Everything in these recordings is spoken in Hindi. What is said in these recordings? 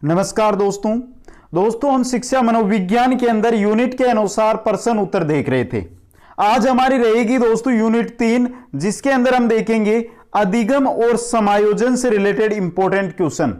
नमस्कार दोस्तों हम शिक्षा मनोविज्ञान के अंदर यूनिट के अनुसार प्रश्न उत्तर देख रहे थे। आज हमारी रहेगी दोस्तों यूनिट 3, जिसके अंदर हम देखेंगे अधिगम और समायोजन से रिलेटेड इंपॉर्टेंट क्वेश्चन।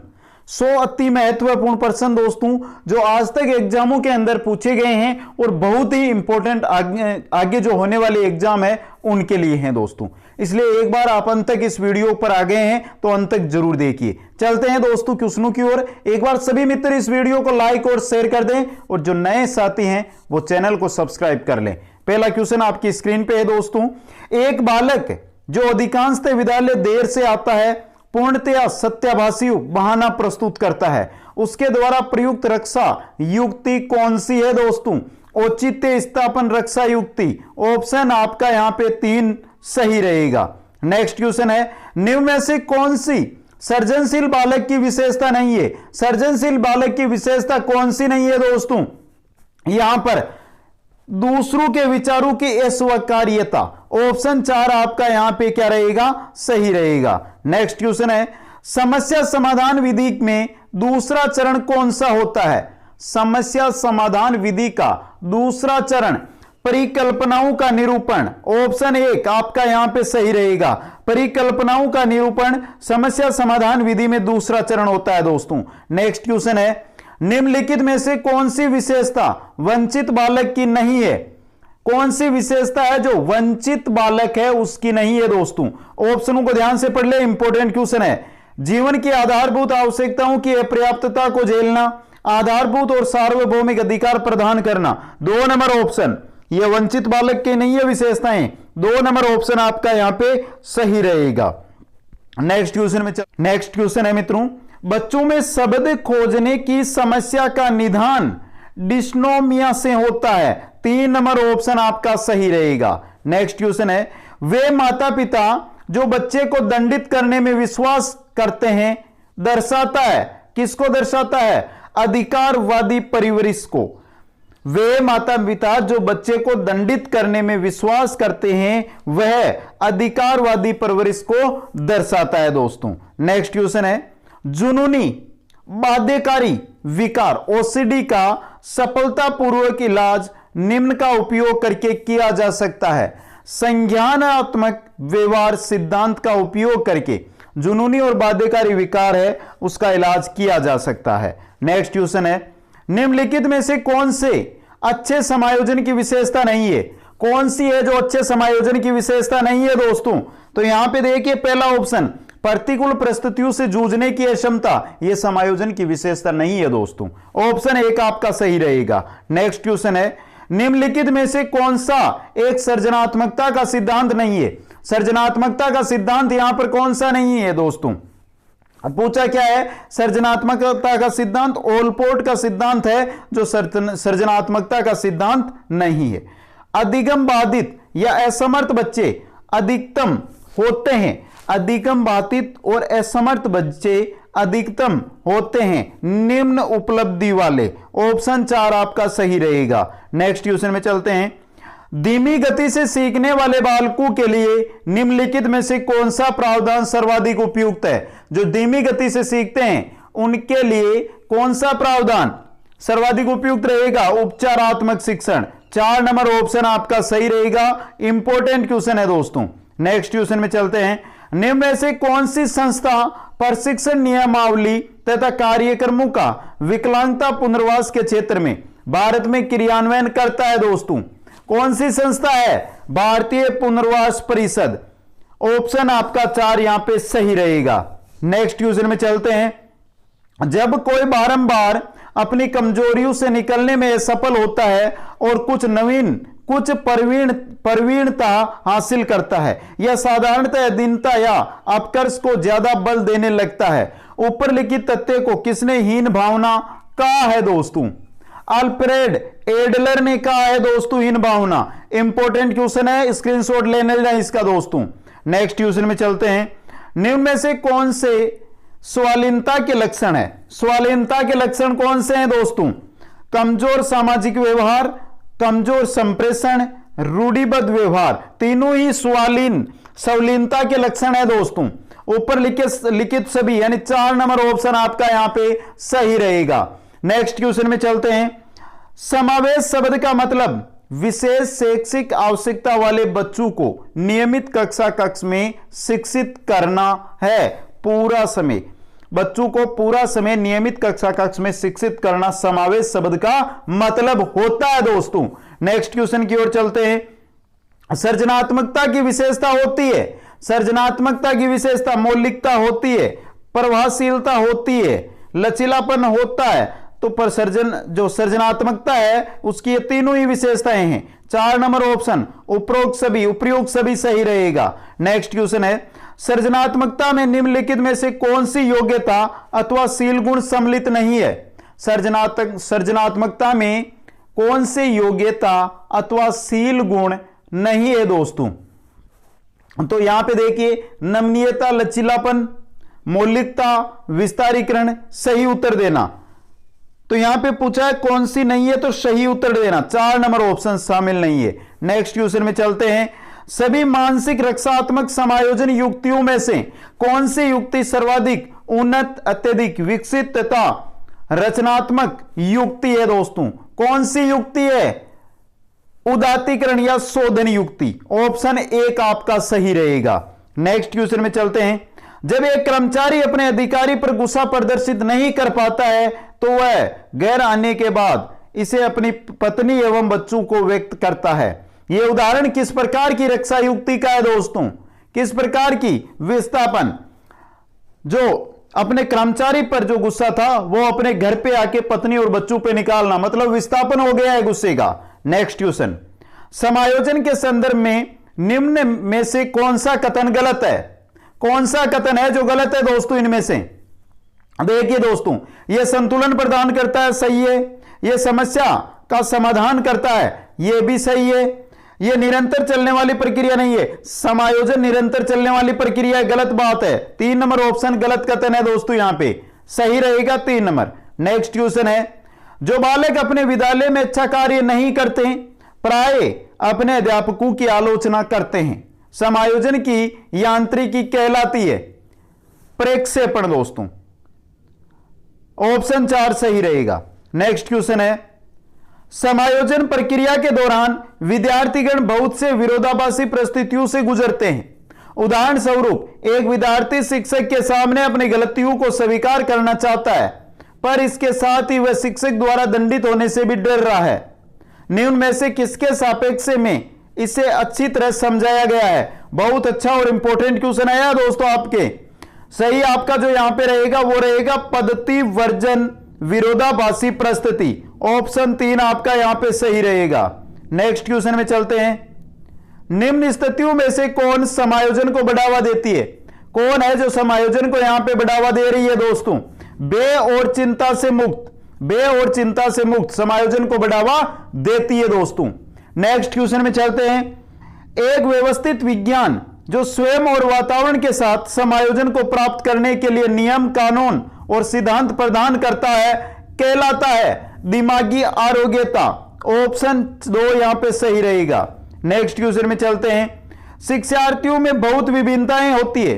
100 अति महत्वपूर्ण प्रश्न दोस्तों जो आज तक एग्जामों के अंदर पूछे गए हैं और बहुत ही इंपॉर्टेंट आगे जो होने वाले एग्जाम है उनके लिए हैं दोस्तों। इसलिए एक बार आप अंत तक इस वीडियो पर आ गए हैं तो अंत तक जरूर देखिए। चलते हैं दोस्तों क्वेश्चनों की ओर। एक बार सभी मित्र इस वीडियो को लाइक और शेयर कर दें और जो नए साथी हैं वो चैनल को सब्सक्राइब कर लें। पहला क्वेश्चन आपकी स्क्रीन पे है दोस्तों। एक बालक जो अधिकांशतः विद्यालय देर से आता है पूर्णतया सत्याभाषी बहाना प्रस्तुत करता है, उसके द्वारा प्रयुक्त रक्षा युक्ति कौन सी है दोस्तों? औचित्य स्थापन रक्षा युक्ति। ऑप्शन आपका यहां पे 3 सही रहेगा। नेक्स्ट क्वेश्चन है, निम्न में से कौन सी सृजनशील बालक की विशेषता नहीं है? सृजनशील बालक की विशेषता कौन सी नहीं है दोस्तों? यहां पर दूसरों के विचारों की अस्वीकार्यता। ऑप्शन 4 आपका यहां पे क्या रहेगा? सही रहेगा। नेक्स्ट क्वेश्चन है, समस्या समाधान विधि में दूसरा चरण कौन सा होता है? समस्या समाधान विधि का दूसरा चरण परिकल्पनाओं का निरूपण। ऑप्शन 1 आपका यहां पे सही रहेगा। परिकल्पनाओं का निरूपण समस्या समाधान विधि में दूसरा चरण होता है दोस्तों। नेक्स्ट क्वेश्चन है, निम्नलिखित में से कौन सी विशेषता वंचित बालक की नहीं है? कौन सी विशेषता है जो वंचित बालक है उसकी नहीं है दोस्तों? ऑप्शनों को ध्यान से पढ़ ले, इंपॉर्टेंट क्वेश्चन है। जीवन की आधारभूत आवश्यकताओं की अपर्याप्तता को झेलना, आधारभूत और सार्वभौमिक अधिकार प्रदान करना। 2 नंबर ऑप्शन ये वंचित बालक के नहीं है विशेषताएं। 2 नंबर ऑप्शन आपका यहां पे सही रहेगा। नेक्स्ट क्वेश्चन है मित्रों, बच्चों में शब्द खोजने की समस्या का निदान डिस्नोमिया से होता है। 3 नंबर ऑप्शन आपका सही रहेगा। नेक्स्ट क्वेश्चन है, वे माता पिता जो बच्चे को दंडित करने में विश्वास करते हैं दर्शाता है, किसको दर्शाता है? अधिकारवादी परिवरिश को। वे माता पिता जो बच्चे को दंडित करने में विश्वास करते हैं वह अधिकारवादी परवरिश को दर्शाता है दोस्तों। नेक्स्ट क्वेश्चन है, जुनूनी बाध्यकारी विकार ओसीडी का सफलतापूर्वक इलाज निम्न का उपयोग करके किया जा सकता है। संज्ञानात्मक व्यवहार सिद्धांत का उपयोग करके जुनूनी और बाध्यकारी विकार है उसका इलाज किया जा सकता है। नेक्स्ट क्वेश्चन है, निम्नलिखित में से कौन से अच्छे समायोजन की विशेषता नहीं है? कौन सी है जो अच्छे समायोजन की विशेषता नहीं है दोस्तों? तो यहां पे देखिए पहला ऑप्शन प्रतिकूल परिस्थितियों से जूझने की क्षमता, यह समायोजन की विशेषता नहीं है दोस्तों। ऑप्शन 1 आपका सही रहेगा। नेक्स्ट क्वेश्चन है, निम्नलिखित में से कौन सा एक सृजनात्मकता का सिद्धांत नहीं है? सृजनात्मकता का सिद्धांत यहां पर कौन सा नहीं है दोस्तों? पूछा क्या है? सृजनात्मकता का सिद्धांत ओलपोर्ट का सिद्धांत है जो सृजनात्मकता का सिद्धांत नहीं है। अधिगम बाधित या असमर्थ बच्चे अधिकतम होते हैं। अधिगम बाधित और असमर्थ बच्चे अधिकतम होते हैं निम्न उपलब्धि वाले। ऑप्शन 4 आपका सही रहेगा। नेक्स्ट क्वेश्चन में चलते हैं, धीमी गति से सीखने वाले बालकों के लिए निम्नलिखित में से कौन सा प्रावधान सर्वाधिक उपयुक्त है? जो धीमी गति से सीखते हैं उनके लिए कौन सा प्रावधान सर्वाधिक उपयुक्त रहेगा? उपचारात्मक शिक्षण। 4 नंबर ऑप्शन आपका सही रहेगा। इंपॉर्टेंट क्वेश्चन है दोस्तों। नेक्स्ट क्वेश्चन में चलते हैं, निम्न में से कौन सी संस्था प्रशिक्षण नियमावली तथा कार्यक्रमों का विकलांगता पुनर्वास के क्षेत्र में भारत में क्रियान्वयन करता है दोस्तों? कौन सी संस्था है? भारतीय पुनर्वास परिषद। ऑप्शन आपका 4 यहां पे सही रहेगा। नेक्स्ट क्वेश्चन में चलते हैं, जब कोई बारंबार अपनी कमजोरियों से निकलने में सफल होता है और कुछ प्रवीणता हासिल करता है, यह साधारणतः दीनता या अपकर्ष को ज्यादा बल देने लगता है। ऊपर लिखित तथ्य को किसने हीन भावना कहा है दोस्तों? अल्फ्रेड एडलर ने कहा है दोस्तों हीन भावना। इंपॉर्टेंट क्वेश्चन है, स्क्रीनशॉट ले लेना इसका दोस्तों। नेक्स्ट क्वेश्चन में चलते हैं, निम्न में से कौन से स्वालीनता के लक्षण है? स्वालीनता के लक्षण कौन से हैं दोस्तों? कमजोर सामाजिक व्यवहार, कमजोर संप्रेषण, रूढ़िबद्ध व्यवहार। तीनों ही स्वालीनता के लक्षण है दोस्तों। ऊपर लिखित सभी यानी 4 नंबर ऑप्शन आपका यहां पे सही रहेगा। नेक्स्ट क्वेश्चन में चलते हैं। समावेश शब्द का मतलब विशेष शैक्षिक आवश्यकता वाले बच्चों को नियमित कक्षा कक्ष में शिक्षित करना है। पूरा समय, बच्चों को पूरा समय नियमित कक्षा कक्ष में शिक्षित करना समावेश शब्द का मतलब होता है दोस्तों। नेक्स्ट क्वेश्चन की ओर चलते हैं। सृजनात्मकता की विशेषता होती है, सृजनात्मकता की विशेषता मौलिकता होती है, प्रभावशीलता होती है, लचीलापन होता है। तो पर जो सृजनात्मकता है उसकी ये तीनों ही विशेषताएं हैं। 4 नंबर ऑप्शन उपयुक्त सभी सही रहेगा। नेक्स्ट क्वेश्चन है, सृजनात्मकता में निम्नलिखित में से कौन सी योग्यता अथवा शील गुण सम्मिलित नहीं है? सृजनात्मकता में कौन से योग्यता अथवा शील गुण नहीं है दोस्तों? तो यहां पे देखिए, नमनीयता, लचीलापन, मौलिकता, विस्तारीकरण, सही उत्तर देना। तो यहां पे पूछा है कौन सी नहीं है, तो सही उत्तर देना। 4 नंबर ऑप्शन शामिल नहीं है। नेक्स्ट क्वेश्चन में चलते हैं। सभी मानसिक रक्षात्मक समायोजन युक्तियों में से कौन सी युक्ति सर्वाधिक उन्नत, अत्यधिक विकसित तथा रचनात्मक युक्ति है दोस्तों? कौन सी युक्ति है? उदात्तीकरण या शोधन युक्ति। ऑप्शन 1 आपका सही रहेगा। नेक्स्ट क्वेश्चन में चलते हैं। जब एक कर्मचारी अपने अधिकारी पर गुस्सा प्रदर्शित नहीं कर पाता है तो वह गैर आने के बाद इसे अपनी पत्नी एवं बच्चों को व्यक्त करता है। यह उदाहरण किस प्रकार की रक्षा युक्ति का है दोस्तों? किस प्रकार की? विस्थापन। जो अपने कर्मचारी पर जो गुस्सा था वो अपने घर पे आके पत्नी और बच्चों पे निकालना, मतलब विस्थापन हो गया है गुस्से का। Next question. समायोजन के संदर्भ में निम्न में से कौन सा कथन गलत है? कौन सा कथन है जो गलत है दोस्तों इनमें से? देखिए दोस्तों, यह संतुलन प्रदान करता है, सही है। यह समस्या का समाधान करता है, यह भी सही है। यह निरंतर चलने वाली प्रक्रिया नहीं है, समायोजन निरंतर चलने वाली प्रक्रिया है, गलत बात है। 3 नंबर ऑप्शन गलत कथन है दोस्तों, यहां पे सही रहेगा 3 नंबर। नेक्स्ट क्वेश्चन है। जो बालक अपने विद्यालय में अच्छा कार्य नहीं करते प्राय अपने अध्यापकों की आलोचना करते हैं, समायोजन की यांत्रिकी कहलाती है। प्रेक्षेपण दोस्तों, ऑप्शन 4 सही रहेगा। नेक्स्ट क्वेश्चन है। समायोजन प्रक्रिया के दौरान विद्यार्थीगण बहुत से विरोधाभासी परिस्थितियों से गुजरते हैं। उदाहरण स्वरूप, एक विद्यार्थी शिक्षक के सामने अपनी गलतियों को स्वीकार करना चाहता है, पर इसके साथ ही वह शिक्षक द्वारा दंडित होने से भी डर रहा है। निम्न में से किसके सापेक्ष में इसे अच्छी तरह समझाया गया है? बहुत अच्छा और इंपॉर्टेंट क्वेश्चन आया दोस्तों आपके। सही आपका जो यहां पे रहेगा वो रहेगा पद्धति वर्जन विरोधाभासी परिस्थिति। ऑप्शन 3 आपका यहां पे सही रहेगा। नेक्स्ट क्वेश्चन में चलते हैं। निम्न स्थितियों में से कौन समायोजन को बढ़ावा देती है? कौन है जो समायोजन को यहां पे बढ़ावा दे रही है दोस्तों? बे और चिंता से मुक्त, बे और चिंता से मुक्त समायोजन को बढ़ावा देती है दोस्तों। नेक्स्ट क्वेश्चन में चलते हैं। एक व्यवस्थित विज्ञान जो स्वयं और वातावरण के साथ समायोजन को प्राप्त करने के लिए नियम, कानून और सिद्धांत प्रदान करता है कहलाता है दिमागी आरोग्यता। ऑप्शन 2 यहां पे सही रहेगा। नेक्स्ट क्वेश्चन में चलते हैं। शिक्षार्थियों में बहुत विभिन्नताएं होती है,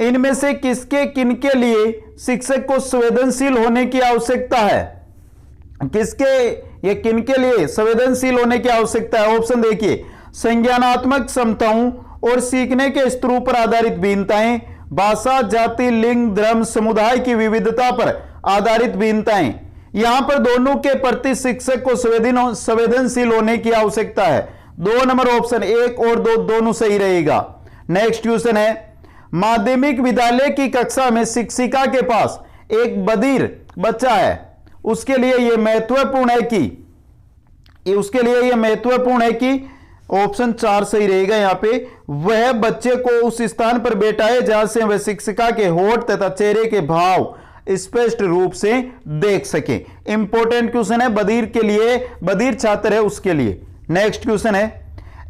इनमें से किसके किनके लिए शिक्षक को संवेदनशील होने की आवश्यकता है? किसके या किनके लिए संवेदनशील होने की आवश्यकता है? ऑप्शन देखिए। संज्ञानात्मक क्षमताओं और सीखने के स्तरों पर आधारित भिन्नताएं, भाषा, जाति, लिंग, धर्म, समुदाय की विविधता पर आधारित भिन्नताएं। यहां पर दोनों के प्रति शिक्षक को संवेदनशील होने की आवश्यकता है। 2 नंबर ऑप्शन 1 और 2 दोनों सही रहेगा। नेक्स्ट क्वेश्चन है। माध्यमिक विद्यालय की कक्षा में शिक्षिका के पास एक बधिर बच्चा है, उसके लिए यह महत्वपूर्ण है कि ऑप्शन 4 सही रहेगा। यहां पे वह बच्चे को उस स्थान पर बैठाए जहां से वह शिक्षिका के होठ तथा चेहरे के भाव स्पष्ट रूप से देख सके। इंपॉर्टेंट क्वेश्चन है, बधिर के लिए, बधिर छात्र है उसके लिए। नेक्स्ट क्वेश्चन है।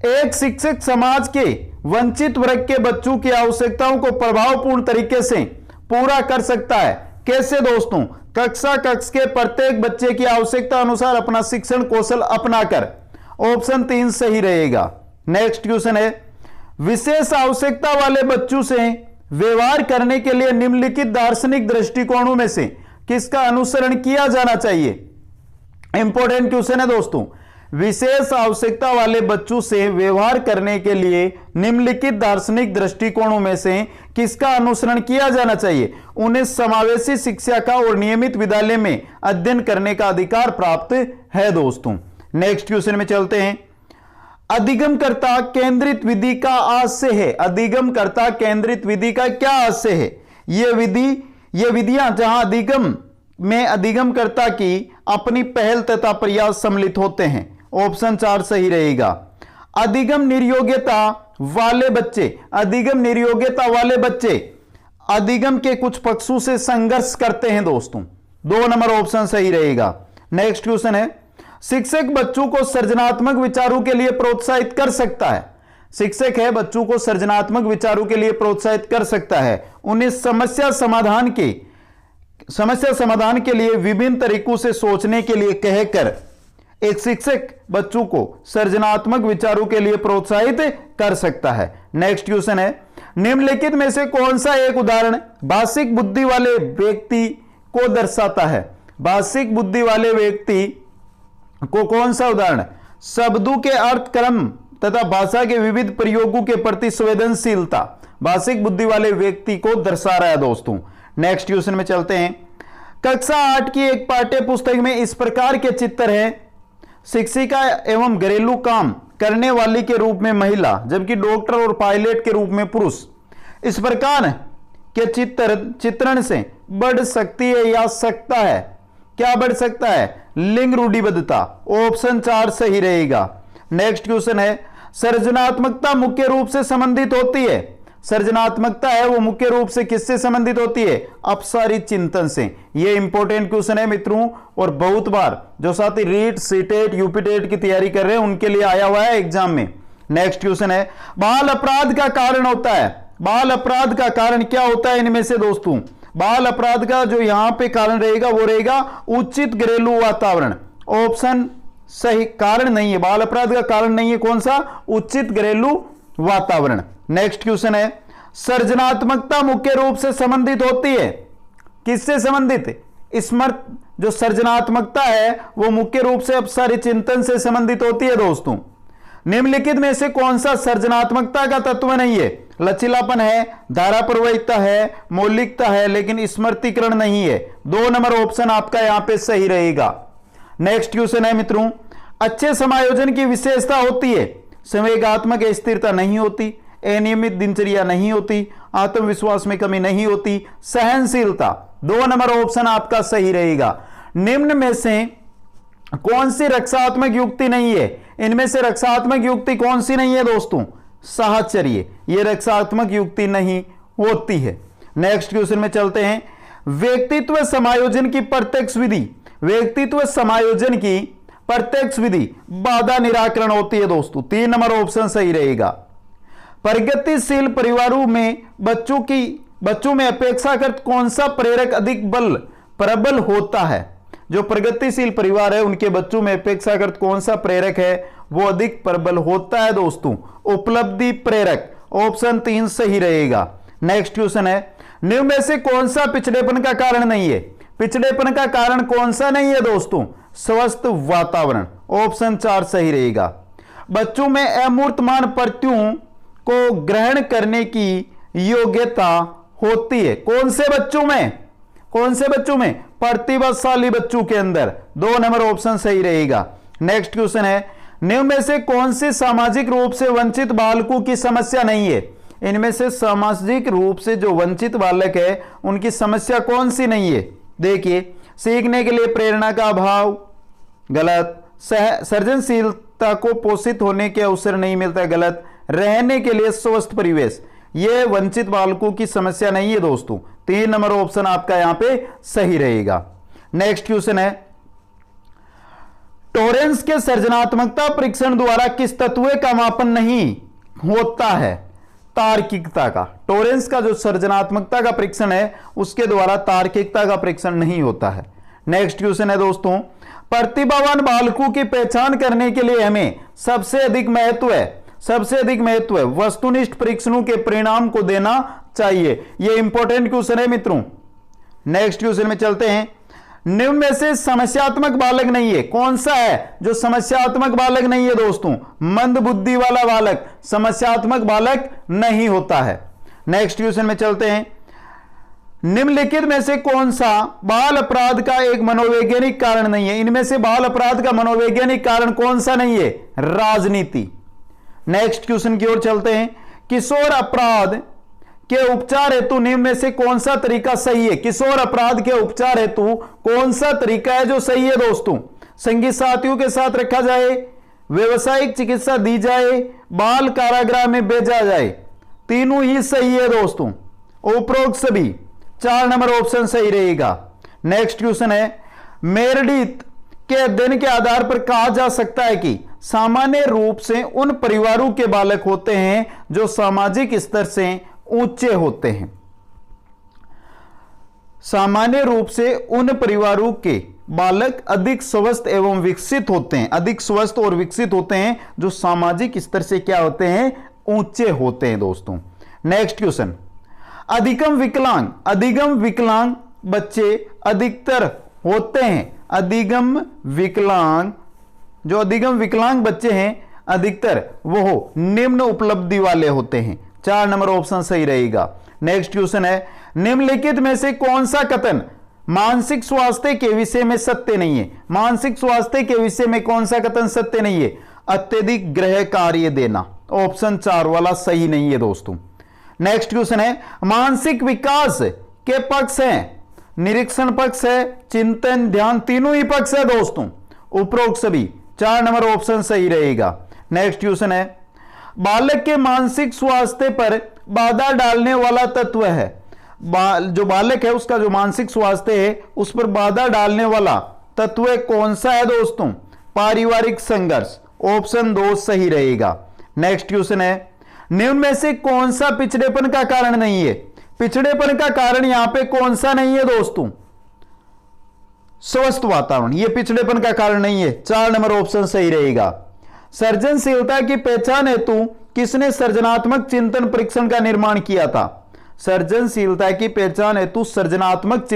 एक शिक्षक समाज के वंचित वर्ग के बच्चों की आवश्यकताओं को प्रभावपूर्ण तरीके से पूरा कर सकता है। कैसे दोस्तों? कक्षा कक्ष के प्रत्येक बच्चे की आवश्यकता अनुसार अपना शिक्षण कौशल अपनाकर। ऑप्शन 3 सही रहेगा। नेक्स्ट क्वेश्चन है। विशेष आवश्यकता वाले बच्चों से व्यवहार करने के लिए निम्नलिखित दार्शनिक दृष्टिकोणों में से किसका अनुसरण किया जाना चाहिए? इंपॉर्टेंट क्वेश्चन है दोस्तों। विशेष आवश्यकता वाले बच्चों से व्यवहार करने के लिए निम्नलिखित दार्शनिक दृष्टिकोणों में से किसका अनुसरण किया जाना चाहिए? उन्हें समावेशी शिक्षा का और नियमित विद्यालय में अध्ययन करने का अधिकार प्राप्त है दोस्तों। नेक्स्ट क्वेश्चन में चलते हैं। अधिगमकर्ता केंद्रित विधि का आशय है। अधिगमकर्ता केंद्रित विधि का क्या आशय है? ये विधियां जहां अधिगम में अधिगमकर्ता की अपनी पहल तथा प्रयास सम्मिलित होते हैं। ऑप्शन 4 सही रहेगा। अधिगम निर्योग्यता वाले बच्चे, अधिगम निर्योग्यता वाले बच्चे अधिगम के कुछ पक्षों से संघर्ष करते हैं दोस्तों। 2 नंबर ऑप्शन सही रहेगा। नेक्स्ट क्वेश्चन है, शिक्षक बच्चों को सृजनात्मक विचारों के लिए प्रोत्साहित कर सकता है। शिक्षक है बच्चों को सृजनात्मक विचारों के लिए प्रोत्साहित कर सकता है। उन्हें समस्या समाधान के लिए विभिन्न तरीकों से सोचने के लिए कहकर एक शिक्षक बच्चों को सृजनात्मक विचारों के लिए प्रोत्साहित कर सकता है। नेक्स्ट क्वेश्चन है, निम्नलिखित में से कौन सा एक उदाहरण भाषिक बुद्धि वाले व्यक्ति को दर्शाता है? भाषिक बुद्धि वाले व्यक्ति को कौन सा उदाहरण शब्दों के अर्थ क्रम तथा भाषा के विविध प्रयोगों के प्रति संवेदनशीलता भाषिक बुद्धि वाले व्यक्ति को दर्शा रहा है दोस्तों। नेक्स्ट क्वेश्चन में चलते हैं। कक्षा 8 की एक पाठ्य पुस्तक में इस प्रकार के चित्र हैं। शिक्षिका एवं घरेलू काम करने वाली के रूप में महिला, जबकि डॉक्टर और पायलट के रूप में पुरुष। इस प्रकार के चित्रण से बढ़ सकती है या सकता है? क्या बढ़ सकता है? लिंग रूढ़िबद्धता। ऑप्शन 4 सही रहेगा। नेक्स्ट क्वेश्चन है, सृजनात्मकता मुख्य रूप से संबंधित होती है। सृजनात्मकता है वो मुख्य रूप से किससे संबंधित होती है? अपसारित चिंतन से। ये इंपॉर्टेंट क्वेश्चन है मित्रों, और बहुत बार जो साथी रीट, सीटेट, यूपीटेट की तैयारी कर रहे हैं उनके लिए आया हुआ है एग्जाम में। नेक्स्ट क्वेश्चन है, बाल अपराध का कारण होता है। बाल अपराध का कारण क्या होता है इनमें से दोस्तों? बाल अपराध का जो यहां पे कारण रहेगा वो रहेगा उचित घरेलू वातावरण। ऑप्शन सही कारण नहीं है, बाल अपराध का कारण नहीं है कौन सा? उचित घरेलू वातावरण। नेक्स्ट क्वेश्चन है, सृजनात्मकता मुख्य रूप से संबंधित होती है किससे संबंधित? स्मृत जो सृजनात्मकता है वो मुख्य रूप से अपसारित चिंतन से संबंधित होती है दोस्तों। निम्नलिखित में से कौन सा सृजनात्मकता का तत्व नहीं है? लचीलापन है, धारा प्रवाहिता है, मौलिकता है, लेकिन स्मृतिकरण नहीं है। 2 नंबर ऑप्शन आपका यहां पे सही रहेगा। नेक्स्ट क्वेश्चन है मित्रों, अच्छे समायोजन की विशेषता होती है संवेगात्मक स्थिरता नहीं होती, अनियमित दिनचर्या नहीं होती, आत्मविश्वास में कमी नहीं होती, सहनशीलता। 2 नंबर ऑप्शन आपका सही रहेगा। निम्न में से कौन सी रक्षात्मक युक्ति नहीं है? इनमें से रक्षात्मक युक्ति कौन सी नहीं है दोस्तों? साहचर्य, ये रक्षात्मक युक्ति नहीं होती है। नेक्स्ट क्वेश्चन में चलते हैं। व्यक्तित्व समायोजन की प्रत्यक्ष विधि, व्यक्तित्व समायोजन की प्रत्यक्ष विधि बाधा निराकरण होती है दोस्तों। 3 नंबर ऑप्शन सही रहेगा। प्रगतिशील परिवारों में बच्चों में अपेक्षाकृत कौन सा प्रेरक अधिक प्रबल होता है? जो प्रगतिशील परिवार है उनके बच्चों में अपेक्षाकृत कौन सा प्रेरक है वो अधिक प्रबल होता है दोस्तों? उपलब्धि प्रेरक। ऑप्शन 3 सही रहेगा। नेक्स्ट क्वेश्चन है, निम्न में से कौन सा पिछड़ेपन का कारण नहीं है? पिछड़ेपन का कारण कौन सा नहीं है दोस्तों? स्वस्थ वातावरण। ऑप्शन 4 सही रहेगा। बच्चों में अमूर्तमान प्रत्ययों को ग्रहण करने की योग्यता होती है कौन से बच्चों में? कौन से बच्चों में? प्रतिभाशाली बच्चों के अंदर। 2 नंबर ऑप्शन सही रहेगा। नेक्स्ट क्वेश्चन है, निम्न में से कौन सी सामाजिक रूप से वंचित बालकों की समस्या नहीं है? इनमें से सामाजिक रूप से जो वंचित बालक है उनकी समस्या कौन सी नहीं है? देखिए, सीखने के लिए प्रेरणा का अभाव, गलत। सृजनशीलता को पोषित होने के अवसर नहीं मिलता, गलत। रहने के लिए स्वस्थ परिवेश, यह वंचित बालकों की समस्या नहीं है दोस्तों। 3 नंबर ऑप्शन आपका यहां पे सही रहेगा। नेक्स्ट क्वेश्चन है, टॉरेंस के सृजनात्मकता परीक्षण द्वारा किस तत्व का मापन नहीं होता है? तार्किकता का। टॉरेंस का जो सृजनात्मकता का परीक्षण है उसके द्वारा तार्किकता का परीक्षण नहीं होता है। नेक्स्ट क्वेश्चन है दोस्तों, प्रतिभावान बालकों की पहचान करने के लिए हमें सबसे अधिक महत्व है सबसे अधिक महत्व है वस्तुनिष्ठ परीक्षणों के परिणाम को देना चाहिए। यह इंपॉर्टेंट क्वेश्चन है मित्रों। नेक्स्ट क्वेश्चन में चलते हैं। निम्न में से समस्यात्मक बालक नहीं है, कौन सा है जो समस्यात्मक बालक नहीं है दोस्तों? मंद बुद्धि वाला बालक समस्यात्मक बालक नहीं होता है। नेक्स्ट क्वेश्चन में चलते हैं। निम्नलिखित में से कौन सा बाल अपराध का एक मनोवैज्ञानिक कारण नहीं है? इनमें से बाल अपराध का मनोवैज्ञानिक कारण कौन सा नहीं है? राजनीति। नेक्स्ट क्वेश्चन की ओर चलते हैं। किशोर अपराध के उपचार हेतु निम्न में से कौन सा तरीका सही है? किशोर अपराध के उपचार हेतु कौन सा तरीका है जो सही है दोस्तों? संगी साथियों के साथ रखा जाए, व्यवसायिक चिकित्सा दी जाए, बाल कारागृह में भेजा जाए। तीनों ही सही है दोस्तों, उपरोक्त सभी। 4 नंबर ऑप्शन सही रहेगा। नेक्स्ट क्वेश्चन है। मेरेडिथ के अध्ययन के आधार पर कहा जा सकता है कि सामान्य रूप से उन परिवारों के बालक होते हैं जो सामाजिक स्तर से ऊंचे होते हैं। सामान्य रूप से उन परिवारों के बालक अधिक स्वस्थ एवं विकसित होते हैं, अधिक स्वस्थ और विकसित होते हैं जो सामाजिक स्तर से क्या होते हैं? ऊंचे होते हैं दोस्तों। Next question. अधिगम विकलांग बच्चे अधिकतर होते हैं। अधिगम विकलांग बच्चे हैं अधिकतर वो निम्न उपलब्धि वाले होते हैं। 4 नंबर ऑप्शन सही रहेगा। नेक्स्ट क्वेश्चन है। निम्नलिखित में से कौन सा कथन मानसिक स्वास्थ्य के विषय में सत्य नहीं है? मानसिक स्वास्थ्य के विषय में कौन सा कथन सत्य नहीं है? अत्यधिक गृह कार्य देना, ऑप्शन 4 वाला सही नहीं है दोस्तों। नेक्स्ट क्वेश्चन है। मानसिक विकास के पक्ष हैं, निरीक्षण पक्ष है, चिंतन ध्यान, तीनों ही पक्ष है दोस्तों, उपरोक्त सभी। 4 नंबर ऑप्शन सही रहेगा। नेक्स्ट क्वेश्चन है। बालक के मानसिक स्वास्थ्य पर बाधा डालने वाला तत्व है। जो बालक है उसका जो मानसिक स्वास्थ्य है उस पर बाधा डालने वाला तत्व कौन सा है दोस्तों? पारिवारिक संघर्ष, ऑप्शन 2 सही रहेगा। नेक्स्ट क्वेश्चन है। निम्न में से कौन सा पिछड़ेपन का कारण नहीं है? पिछड़ेपन का कारण यहां पे कौन सा नहीं है दोस्तों? स्वस्थ वातावरण, यह पिछड़ेपन का कारण नहीं है। 4 नंबर ऑप्शन सही रहेगा। सृजनशीलता की पहचान हेतु किसने सृजनात्मक चिंतन परीक्षण का निर्माण किया था? सृजनशीलता की पहचान हेतु सृजनात्मक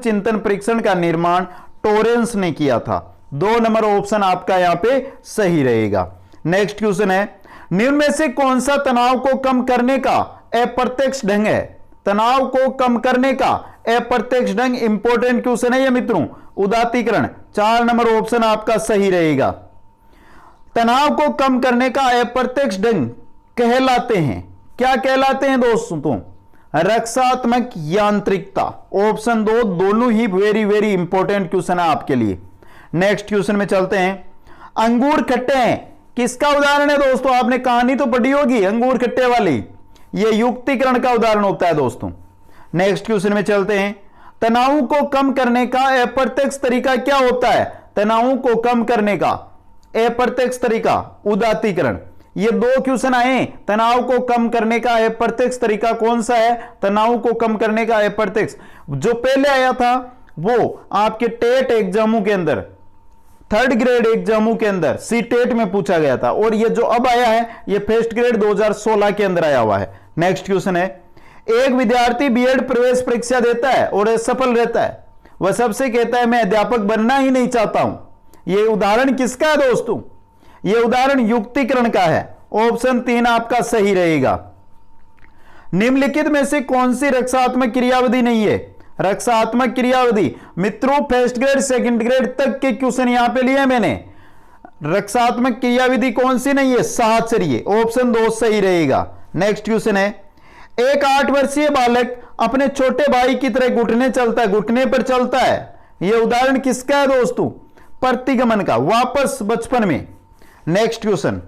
चिंतन परीक्षण का निर्माण टोरेंस ने किया था। 2 नंबर ऑप्शन आपका यहां पे सही रहेगा। नेक्स्ट क्वेश्चन है। निम्न में से कौन सा तनाव को कम करने का अप्रत्यक्ष ढंग है? तनाव को कम करने का अप्रत्यक्ष ढंग इंपॉर्टेंट क्वेश्चन है ये मित्रों, उदात्तीकरण। 4 नंबर ऑप्शन आपका सही रहेगा। तनाव को कम करने का अप्रत्यक्ष ढंग कहलाते हैं, क्या कहलाते हैं दोस्तों? रक्षात्मक यांत्रिकता, ऑप्शन 2। दोनों ही वेरी वेरी इंपॉर्टेंट क्वेश्चन है आपके लिए। नेक्स्ट क्वेश्चन में चलते हैं। अंगूर खट्टे हैं, किसका उदाहरण है दोस्तों? आपने कहानी तो पढ़ी होगी अंगूर खट्टे वाली, यह युक्तिकरण का उदाहरण होता है दोस्तों। नेक्स्ट क्वेश्चन में चलते हैं। तनाव को कम करने का अप्रत्यक्ष तरीका क्या होता है? तनाव को कम करने का अप्रत्यक्ष तरीका उदात्तीकरण। ये 2 क्वेश्चन आए। तनाव को कम करने का अप्रत्यक्ष तरीका कौन सा है? तनाव को कम करने का अप्रत्यक्ष जो पहले आया था वो आपके टेट एग्जामों के अंदर, 3rd ग्रेड एग्जामों के अंदर सीटेट में पूछा गया था, और ये जो अब आया है ये 1st ग्रेड 2016 के अंदर आया हुआ है। नेक्स्ट क्वेश्चन है। एक विद्यार्थी बीएड प्रवेश परीक्षा देता है और सफल रहता है, वह सबसे कहता है मैं अध्यापक बनना ही नहीं चाहता हूं। यह उदाहरण किसका है दोस्तों? यह उदाहरण युक्तिकरण का है, ऑप्शन 3 आपका सही रहेगा। निम्नलिखित में से कौन सी रक्षात्मक क्रियाविधि नहीं है? रक्षात्मक क्रियाविधि मित्रों 1st ग्रेड 2nd ग्रेड तक के क्वेश्चन यहां पे लिए मैंने। रक्षात्मक क्रियाविधि कौन सी नहीं है? साहचर्य, ऑप्शन 2 सही रहेगा। नेक्स्ट क्वेश्चन है। एक 8 वर्षीय बालक अपने छोटे भाई की तरह घुटने पर चलता है। यह उदाहरण किसका है दोस्तों? प्रतिगमन का, वापस बचपन में। Next question.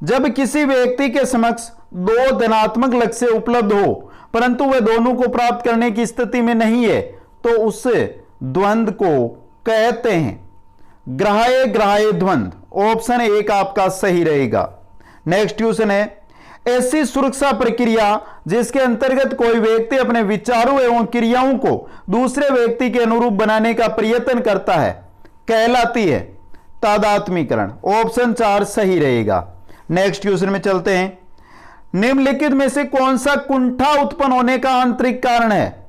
जब किसी व्यक्ति के समक्ष 2 धनात्मक लक्ष्य उपलब्ध हो परंतु वह दोनों को प्राप्त करने की स्थिति में नहीं है तो उस द्वंद्व को कहते हैं ग्राह्य द्वंद्व, ऑप्शन 1 आपका सही रहेगा। नेक्स्ट क्वेश्चन है। ऐसी सुरक्षा प्रक्रिया जिसके अंतर्गत कोई व्यक्ति अपने विचारों एवं क्रियाओं को दूसरे व्यक्ति के अनुरूप बनाने का प्रयत्न करता है कहलाती है तादात्मीकरण। ऑप्शन 4 सही रहेगा। नेक्स्ट क्वेश्चन में चलते हैं। निम्नलिखित में से कौन सा कुंठा उत्पन्न होने का आंतरिक कारण है?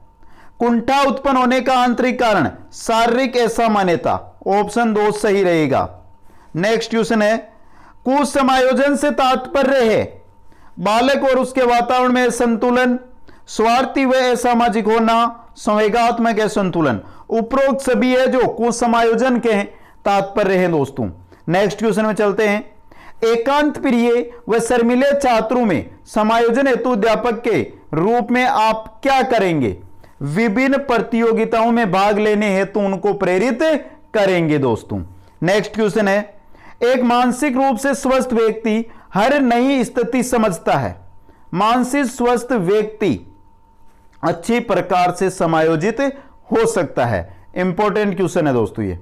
कुंठा उत्पन्न होने का आंतरिक कारण शारीरिक असामान्यता। ऑप्शन 2 सही रहेगा। नेक्स्ट क्वेश्चन है, कुसमायोजन से तात्पर्य है बालक और उसके वातावरण में संतुलन, स्वार्थी व असामाजिक होना, संवेगात्मक असंतुलन। उपरोक्त सभी है जो कुसमायोजन के तात्पर्य है दोस्तों। नेक्स्ट क्वेश्चन में चलते हैं। एकांत प्रिय व शर्मीले छात्रों में समायोजन हेतु अध्यापक के रूप में आप क्या करेंगे? विभिन्न प्रतियोगिताओं में भाग लेने हेतु उनको प्रेरित करेंगे दोस्तों। नेक्स्ट क्वेश्चन है, एक मानसिक रूप से स्वस्थ व्यक्ति हर नई स्थिति समझता है। मानसिक स्वस्थ व्यक्ति अच्छी प्रकार से समायोजित हो सकता है। इंपॉर्टेंट क्वेश्चन है दोस्तों ये।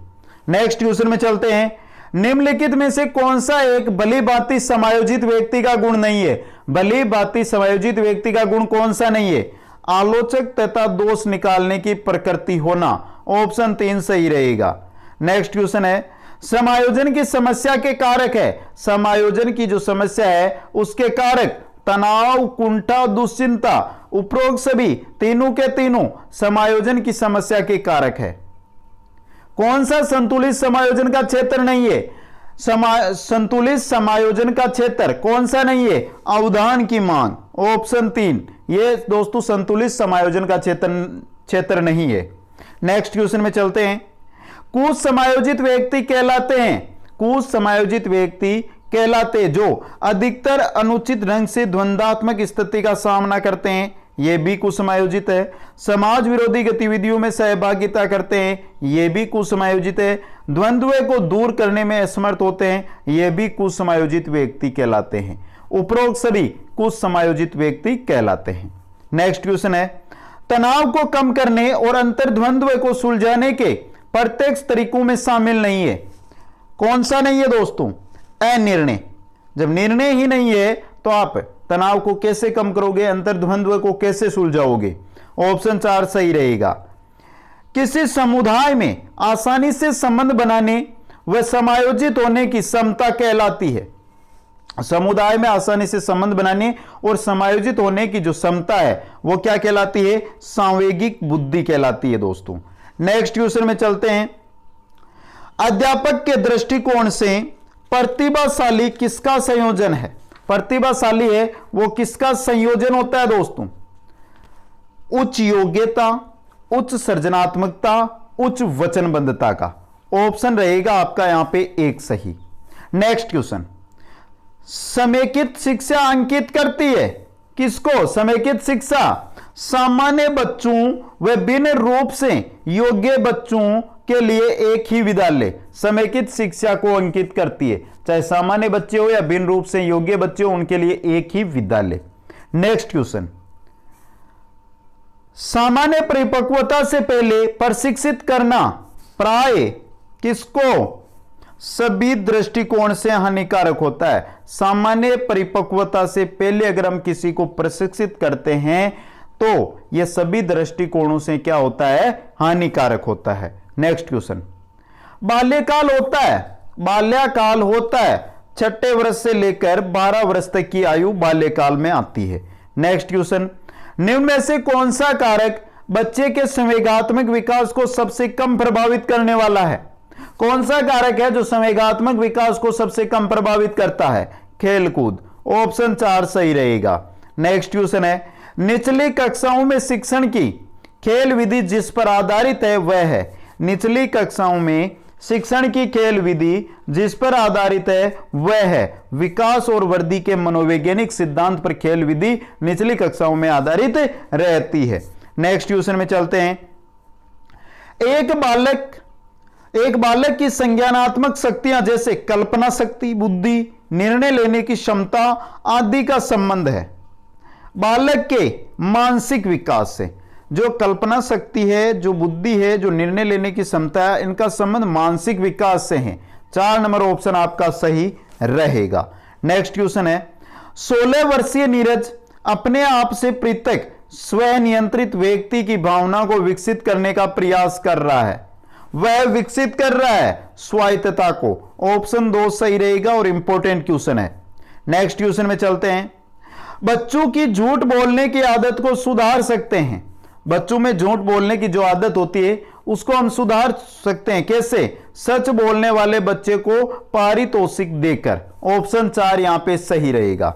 नेक्स्ट क्वेश्चन में चलते हैं। निम्नलिखित में से कौन सा एक भली भांति समायोजित व्यक्ति का गुण नहीं है? भली भांति समायोजित व्यक्ति का गुण कौन सा नहीं है? आलोचक तथा दोष निकालने की प्रकृति होना। ऑप्शन 3 सही रहेगा। नेक्स्ट क्वेश्चन है, समायोजन की समस्या के कारक है। समायोजन की जो समस्या है उसके कारक तनाव, कुंठा, दुश्चिंता। उपरोक्त सभी तीनों के तीनों समायोजन की समस्या के कारक है। कौन सा संतुलित समायोजन का क्षेत्र नहीं है? संतुलित समायोजन का क्षेत्र कौन सा नहीं है? अवधान की मांग। ऑप्शन 3 ये दोस्तों संतुलित समायोजन का क्षेत्र नहीं है। नेक्स्ट क्वेश्चन में चलते हैं। कुछ समायोजित व्यक्ति कहलाते हैं, कुछ समायोजित व्यक्ति कहलाते जो अधिकतर अनुचित ढंग से द्वंद्वात्मक स्थिति का सामना करते हैं, ये भी कुसमायोजित है। समाज विरोधी गतिविधियों में सहभागिता करते हैं, ये भी कुसमायोजित है। द्वंद्व को दूर करने में असमर्थ होते हैं, ये भी कुसमायोजित व्यक्ति कहलाते हैं। उपरोक्त सभी कुसमायोजित व्यक्ति कहलाते हैं। नेक्स्ट क्वेश्चन है, तनाव को कम करने और अंतर्द्वंद्व को सुलझाने के प्रत्यक्ष तरीकों में शामिल नहीं है। कौन सा नहीं है दोस्तों? अनिर्णय। जब निर्णय ही नहीं है तो आप तनाव को कैसे कम करोगे, अंतर्द्वंद्व को कैसे सुलझाओगे? ऑप्शन 4 सही रहेगा। किसी समुदाय में आसानी से संबंध बनाने व समायोजित होने की क्षमता कहलाती है। समुदाय में आसानी से संबंध बनाने और समायोजित होने की जो क्षमता है वो क्या कहलाती है? सांवेगिक बुद्धि कहलाती है दोस्तों। नेक्स्ट क्वेश्चन में चलते हैं। अध्यापक के दृष्टिकोण से प्रतिभाशाली किसका संयोजन है? प्रतिभाशाली है वो किसका संयोजन होता है दोस्तों? उच्च योग्यता, उच्च सृजनात्मकता, उच्च वचनबद्धता का। ऑप्शन रहेगा आपका यहां पे 1 सही। नेक्स्ट क्वेश्चन, समेकित शिक्षा अंकित करती है किसको? समेकित शिक्षा सामान्य बच्चों व भिन्न रूप से योग्य बच्चों के लिए एक ही विद्यालय समेकित शिक्षा को अंकित करती है। चाहे सामान्य बच्चे हो या भिन्न रूप से योग्य बच्चे हो, उनके लिए एक ही विद्यालय। नेक्स्ट क्वेश्चन, सामान्य परिपक्वता से पहले प्रशिक्षित करना प्राय किसको? सभी दृष्टिकोण से हानिकारक होता है। सामान्य परिपक्वता से पहले अगर हम किसी को प्रशिक्षित करते हैं तो यह सभी दृष्टिकोणों से क्या होता है? हानिकारक होता है। नेक्स्ट क्वेश्चन, बाल्यकाल होता है, बाल्यकाल होता है 6ठे वर्ष से लेकर 12 वर्ष तक की आयु बाल्यकाल में आती है। नेक्स्ट क्वेश्चन, निम्न में से कौन सा कारक बच्चे के संवेगात्मक विकास को सबसे कम प्रभावित करने वाला है? कौन सा कारक है जो संवेगात्मक विकास को सबसे कम प्रभावित करता है? खेलकूद। ऑप्शन 4 सही रहेगा। नेक्स्ट क्वेश्चन है, निचली कक्षाओं में शिक्षण की खेल विधि जिस पर आधारित है वह है। निचली कक्षाओं में शिक्षण की खेल विधि जिस पर आधारित है वह है विकास और वृद्धि के मनोवैज्ञानिक सिद्धांत पर खेल विधि निचली कक्षाओं में आधारित रहती है। नेक्स्ट क्वेश्चन में चलते हैं। एक बालक की संज्ञानात्मक शक्तियां जैसे कल्पना शक्ति, बुद्धि, निर्णय लेने की क्षमता आदि का संबंध है बालक के मानसिक विकास से। जो कल्पना शक्ति है, जो बुद्धि है, जो निर्णय लेने की क्षमता है, इनका संबंध मानसिक विकास से है। 4 नंबर ऑप्शन आपका सही रहेगा। नेक्स्ट क्वेश्चन है, 16 वर्षीय नीरज अपने आप से पृथक स्व नियंत्रित व्यक्ति की भावना को विकसित करने का प्रयास कर रहा है। वह विकसित कर रहा है स्वायत्तता को। ऑप्शन 2 सही रहेगा और इंपॉर्टेंट क्वेश्चन है। नेक्स्ट क्वेश्चन में चलते हैं। बच्चों की झूठ बोलने की आदत को सुधार सकते हैं। बच्चों में झूठ बोलने की जो आदत होती है उसको हम सुधार सकते हैं। कैसे? सच बोलने वाले बच्चे को पारितोषिक देकर। ऑप्शन 4 यहां पे सही रहेगा।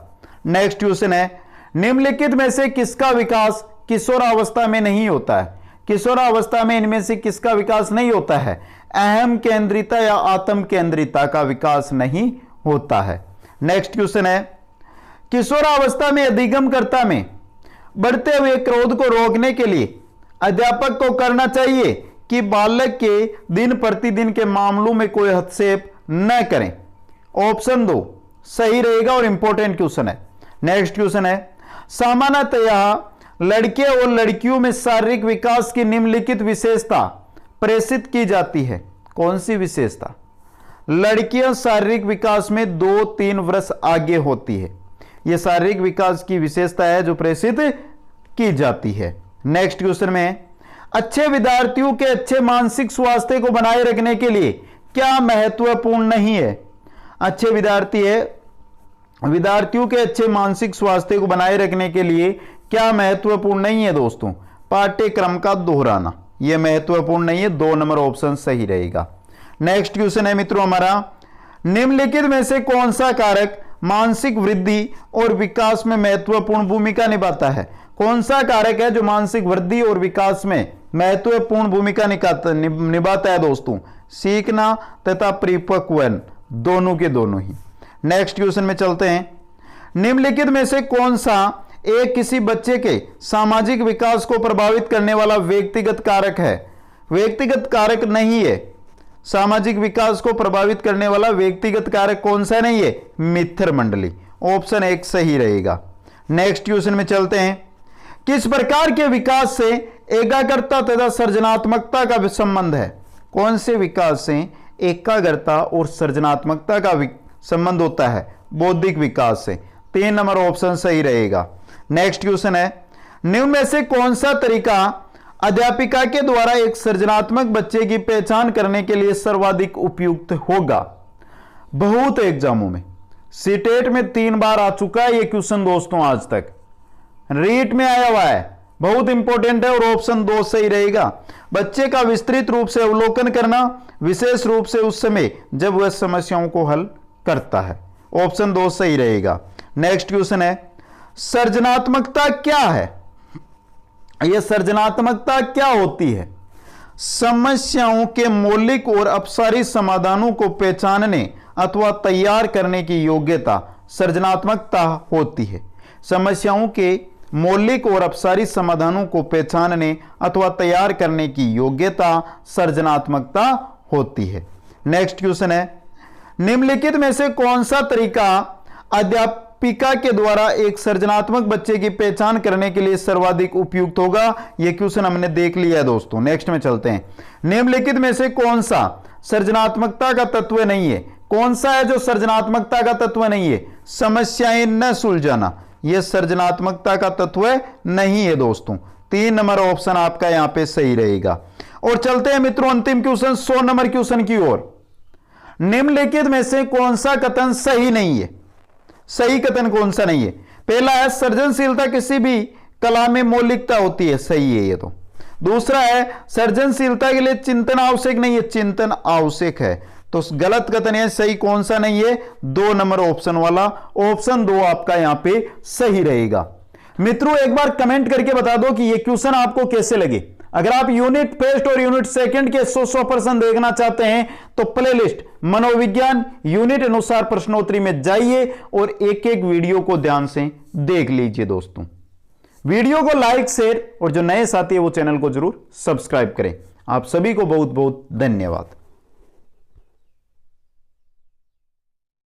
नेक्स्ट क्वेश्चन है, निम्नलिखित में से किसका विकास किशोरावस्था में नहीं होता है? किशोरावस्था में इनमें से किसका विकास नहीं होता है? अहम केंद्रिता या आत्म केंद्रिता का विकास नहीं होता है। नेक्स्ट क्वेश्चन है, किशोरावस्था में अधिगमकर्ता में बढ़ते हुए क्रोध को रोकने के लिए अध्यापक को करना चाहिए कि बालक के दिन प्रतिदिन के मामलों में कोई हस्तक्षेप न करें। ऑप्शन 2 सही रहेगा और इंपॉर्टेंट क्वेश्चन है। नेक्स्ट क्वेश्चन है, सामान्यतया लड़के और लड़कियों में शारीरिक विकास की निम्नलिखित विशेषता प्रेषित की जाती है। कौन सी विशेषता? लड़कियां शारीरिक विकास में 2-3 वर्ष आगे होती है। यह शारीरिक विकास की विशेषता है जो प्रेषित की जाती है। नेक्स्ट क्वेश्चन में, अच्छे विद्यार्थियों के अच्छे मानसिक स्वास्थ्य को बनाए रखने के लिए क्या महत्वपूर्ण नहीं है? अच्छे विद्यार्थियों के अच्छे मानसिक स्वास्थ्य को बनाए रखने के लिए क्या महत्वपूर्ण नहीं है दोस्तों? पाठ्यक्रम का दोहराना। यह महत्वपूर्ण नहीं है। 2 नंबर ऑप्शन सही रहेगा। नेक्स्ट क्वेश्चन है मित्रों हमारा, निम्नलिखित में से कौन सा कारक मानसिक वृद्धि और विकास में महत्वपूर्ण भूमिका निभाता है? कौन सा कारक है जो मानसिक वृद्धि और विकास में महत्वपूर्ण भूमिका निभाता है दोस्तों? सीखना तथा परिपक्वन, दोनों के दोनों ही। नेक्स्ट क्वेश्चन में चलते हैं। निम्नलिखित में से कौन सा एक किसी बच्चे के सामाजिक विकास को प्रभावित करने वाला व्यक्तिगत कारक है? व्यक्तिगत कारक नहीं है। सामाजिक विकास को प्रभावित करने वाला व्यक्तिगत कारक कौन सा नहीं है? मित्र मंडली। ऑप्शन 1 सही रहेगा। नेक्स्ट क्वेश्चन में चलते हैं। किस प्रकार के विकास से एकाग्रता तथा सृजनात्मकता का संबंध है? कौन से विकास से एकाग्रता और सृजनात्मकता का संबंध होता है? बौद्धिक विकास से। 3 नंबर ऑप्शन सही रहेगा। नेक्स्ट क्वेश्चन है, निम्न में से कौन सा तरीका अध्यापिका के द्वारा एक सृजनात्मक बच्चे की पहचान करने के लिए सर्वाधिक उपयुक्त होगा? बहुत एग्जामों में, सीटेट में 3 बार आ चुका है यह क्वेश्चन दोस्तों, आज तक रीट में आया हुआ है, बहुत इंपॉर्टेंट है और ऑप्शन 2 सही रहेगा। बच्चे का विस्तृत रूप से अवलोकन करना, विशेष रूप से उस समय जब वह समस्याओं को हल करता है। ऑप्शन 2 सही रहेगा। नेक्स्ट क्वेश्चन है, सृजनात्मकता क्या है? यह सृजनात्मकता क्या होती है? समस्याओं के मौलिक और अपसारी समाधानों को पहचानने अथवा तैयार करने की योग्यता सृजनात्मकता होती है। समस्याओं के मौलिक और अपसारी समाधानों को पहचानने अथवा तैयार करने की योग्यता सृजनात्मकता होती है। नेक्स्ट क्वेश्चन है, निम्नलिखित में से कौन सा तरीका अध्यापिका के द्वारा एक सृजनात्मक बच्चे की पहचान करने के लिए सर्वाधिक उपयुक्त होगा? यह क्वेश्चन हमने देख लिया है दोस्तों। नेक्स्ट में चलते हैं। निम्नलिखित में से कौन सा सृजनात्मकता का तत्व नहीं है? कौन सा है जो सृजनात्मकता का तत्व नहीं है? समस्याएं न सुलझाना, यह सृजनात्मकता का तत्व नहीं है दोस्तों। 3 नंबर ऑप्शन आपका यहां पे सही रहेगा। और चलते हैं मित्रों अंतिम क्वेश्चन, 100 नंबर क्वेश्चन की ओर। निम्नलिखित में से कौन सा कथन सही नहीं है? सही कथन कौन सा नहीं है? पहला है, सृजनशीलता किसी भी कला में मौलिकता होती है, सही है ये तो। दूसरा है, सृजनशीलता के लिए चिंतन आवश्यक नहीं है, चिंतन आवश्यक है। तो गलत कथन है, सही कौन सा नहीं है? 2 नंबर ऑप्शन वाला, ऑप्शन 2 आपका यहां पे सही रहेगा। मित्रों एक बार कमेंट करके बता दो कि ये क्वेश्चन आपको कैसे लगे। अगर आप यूनिट फर्स्ट और यूनिट सेकंड के 100% देखना चाहते हैं तो प्लेलिस्ट मनोविज्ञान यूनिट अनुसार प्रश्नोत्तरी में जाइए और एक एक वीडियो को ध्यान से देख लीजिए दोस्तों। वीडियो को लाइक, शेयर और जो नए साथी है वो चैनल को जरूर सब्सक्राइब करें। आप सभी को बहुत बहुत धन्यवाद।